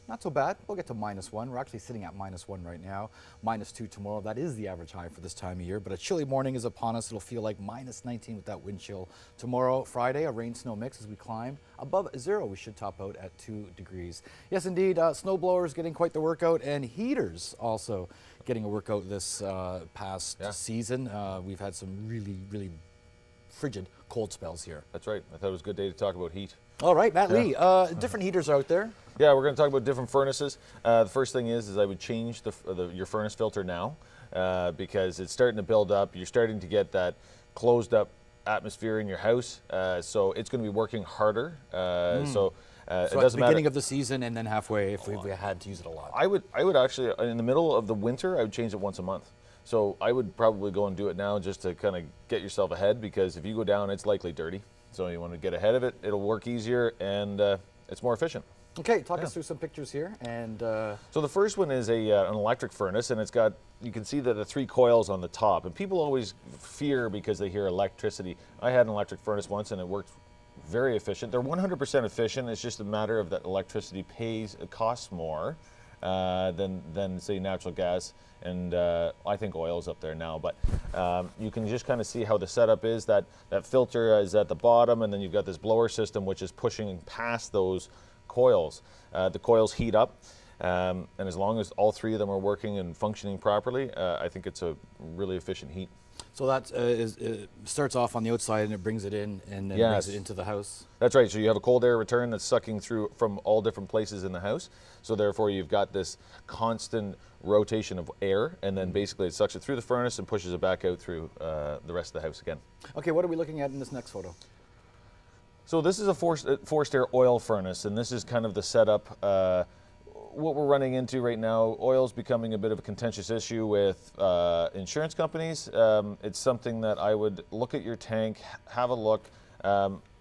Not so bad. We'll get to -1. We're actually sitting at -1 right now. -2 tomorrow. That is the average high for this time of year. But a chilly morning is upon us. It'll feel like -19 with that wind chill. Tomorrow, Friday, a rain-snow mix as we climb above 0. We should top out at 2 degrees. Yes, indeed. Snow blowers getting quite the workout, and heaters also getting a workout this past season. We've had some really frigid cold spells here. That's right. I thought it was a good day to talk about heat. All right, Matt Lee. Different heaters are out there. Yeah, we're going to talk about different furnaces. The first thing is I would change your furnace filter now because it's starting to build up. You're starting to get that closed up atmosphere in your house, so it's going to be working harder. So it doesn't matter. Beginning of the season and then halfway if we had to use it a lot. I would actually, in the middle of the winter, I would change it once a month. So I would probably go and do it now just to kind of get yourself ahead, because if you go down, it's likely dirty. So you want to get ahead of it. It'll work easier and it's more efficient. Okay, talk us through some pictures here. And so the first one is an electric furnace, and it's got, you can see that the 3 coils on the top. And people always fear because they hear electricity. I had an electric furnace once and it worked very efficient. They're 100% efficient. It's just a matter of that electricity costs more than say natural gas, and I think oil's up there now, but you can just kind of see how the setup is. That filter is at the bottom, and then you've got this blower system which is pushing past those coils. The coils heat up, and as long as all 3 of them are working and functioning properly, I think it's a really efficient heat. So that starts off on the outside and it brings it in and then brings it into the house. That's right. So you have a cold air return that's sucking through from all different places in the house. So therefore you've got this constant rotation of air, and then basically it sucks it through the furnace and pushes it back out through the rest of the house again. Okay, what are we looking at in this next photo? So this is a forced air oil furnace, and this is kind of the setup. What we're running into right now, oil's becoming a bit of a contentious issue with insurance companies. It's something that I would look at your tank, have a look.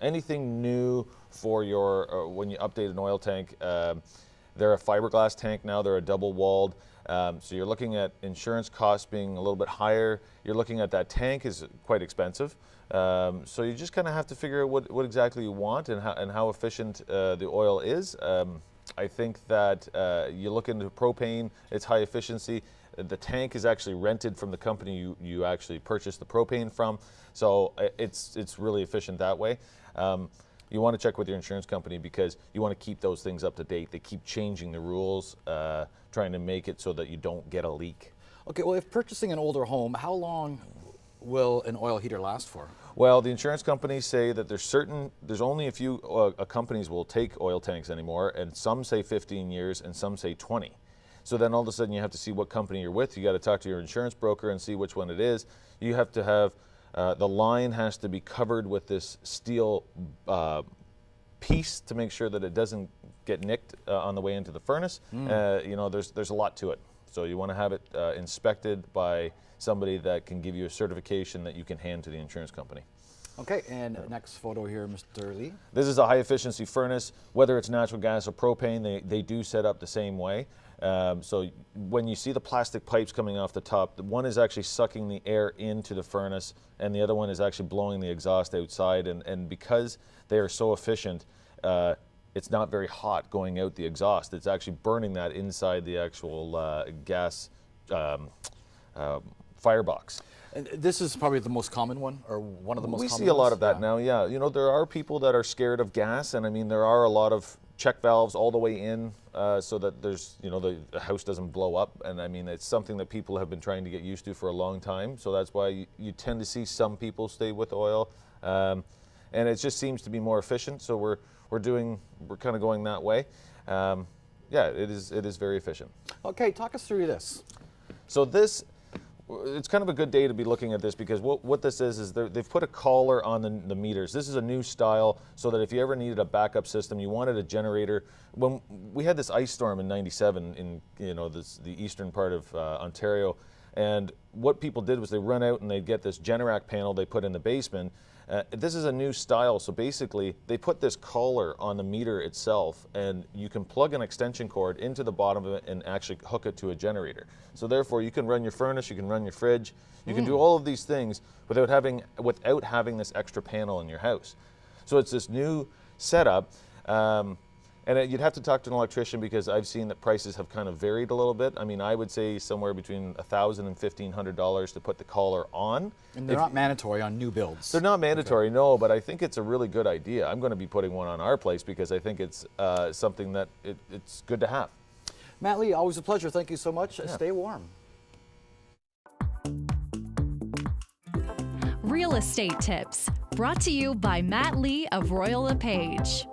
Anything new for your, when you update an oil tank, they're a fiberglass tank now, they're a double walled. So you're looking at insurance costs being a little bit higher. You're looking at that tank is quite expensive. So you just kind of have to figure out what exactly you want and how efficient the oil is. I think that you look into propane, it's high efficiency. The tank is actually rented from the company you actually purchased the propane from. So it's really efficient that way. You want to check with your insurance company because you want to keep those things up to date. They keep changing the rules, trying to make it so that you don't get a leak. Okay, well, if purchasing an older home, how long will an oil heater last for? Well, the insurance companies say that there's only a few companies will take oil tanks anymore, and some say 15 years and some say 20. So then all of a sudden you have to see what company you're with. You got to talk to your insurance broker and see which one it is. You have to have, the line has to be covered with this steel piece to make sure that it doesn't get nicked on the way into the furnace. You know, there's a lot to it. So you want to have it inspected by somebody that can give you a certification that you can hand to the insurance company. Okay, and next photo here, Mr. Lee. This is a high efficiency furnace. Whether it's natural gas or propane, they do set up the same way. So when you see the plastic pipes coming off the top, the one is actually sucking the air into the furnace and the other one is actually blowing the exhaust outside. And because they are so efficient, it's not very hot going out the exhaust. It's actually burning that inside the actual gas firebox. And this is probably the most common one, or one of the most common ones? We see a lot of that now, yeah. You know, there are people that are scared of gas, and I mean, there are a lot of check valves all the way in so that there's, you know, the house doesn't blow up. And I mean, it's something that people have been trying to get used to for a long time. So that's why you tend to see some people stay with oil. And it just seems to be more efficient. So we're kind of going that way. Yeah, it is very efficient. Okay, talk us through this. So it's kind of a good day to be looking at this because what this is they've put a collar on the meters. This is a new style so that if you ever needed a backup system, you wanted a generator. When we had this ice storm in '97 in the eastern part of Ontario, and what people did was they run out and they'd get this Generac panel they put in the basement. This is a new style, so basically they put this collar on the meter itself and you can plug an extension cord into the bottom of it and actually hook it to a generator. So therefore you can run your furnace, you can run your fridge, you can do all of these things without having this extra panel in your house. So it's this new setup. And And you'd have to talk to an electrician because I've seen that prices have kind of varied a little bit. I mean, I would say somewhere between $1,000 and $1,500 to put the collar on. And they're not mandatory on new builds. They're not mandatory, no, but I think it's a really good idea. I'm going to be putting one on our place because I think it's something that it's good to have. Matt Lee, always a pleasure. Thank you so much. Stay warm. Real Estate Tips, brought to you by Matt Lee of Royal LePage.